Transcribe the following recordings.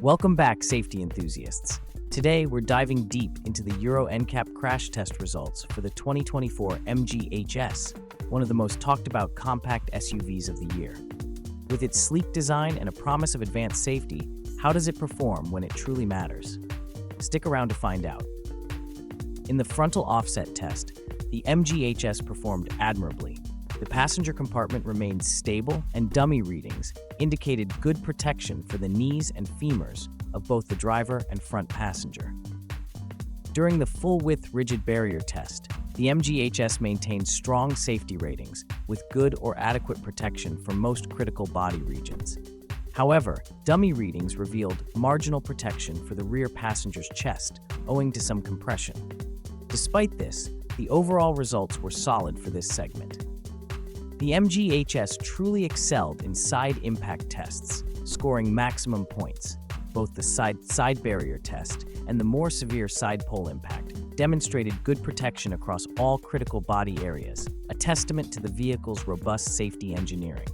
Welcome back, safety enthusiasts. Today, we're diving deep into the Euro NCAP crash test results for the 2024 MG HS, one of the most talked about compact SUVs of the year. With its sleek design and a promise of advanced safety, how does it perform when it truly matters? Stick around to find out. In the frontal offset test, the MG HS performed admirably. The passenger compartment remained stable, and dummy readings indicated good protection for the knees and femurs of both the driver and front passenger. During the full-width rigid barrier test, the MG HS maintained strong safety ratings with good or adequate protection for most critical body regions. However, dummy readings revealed marginal protection for the rear passenger's chest, owing to some compression. Despite this, the overall results were solid for this segment. The MG HS truly excelled in side impact tests, scoring maximum points. Both the side barrier test and the more severe side pole impact demonstrated good protection across all critical body areas, a testament to the vehicle's robust safety engineering.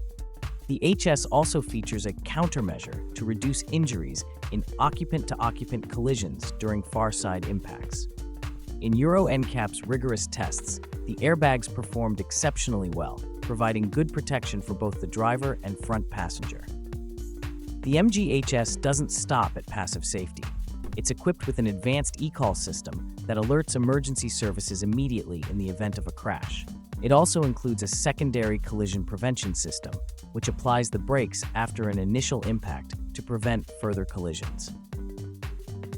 The HS also features a countermeasure to reduce injuries in occupant-to-occupant collisions during far side impacts. In Euro NCAP's rigorous tests, the airbags performed exceptionally well, providing good protection for both the driver and front passenger. The MG HS doesn't stop at passive safety. It's equipped with an advanced eCall system that alerts emergency services immediately in the event of a crash. It also includes a secondary collision prevention system, which applies the brakes after an initial impact to prevent further collisions.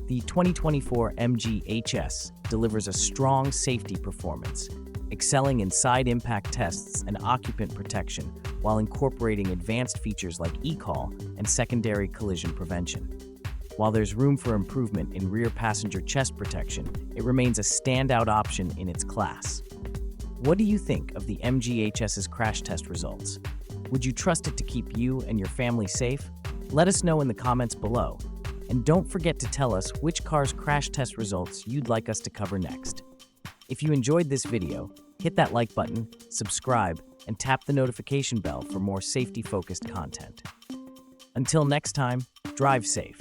The 2024 MG HS delivers a strong safety performance, excelling in side impact tests and occupant protection while incorporating advanced features like eCall and secondary collision prevention. While there's room for improvement in rear passenger chest protection, it remains a standout option in its class. What do you think of the MG HS's crash test results? Would you trust it to keep you and your family safe? Let us know in the comments below. And don't forget to tell us which car's crash test results you'd like us to cover next. If you enjoyed this video, hit that like button, subscribe, and tap the notification bell for more safety-focused content. Until next time, drive safe.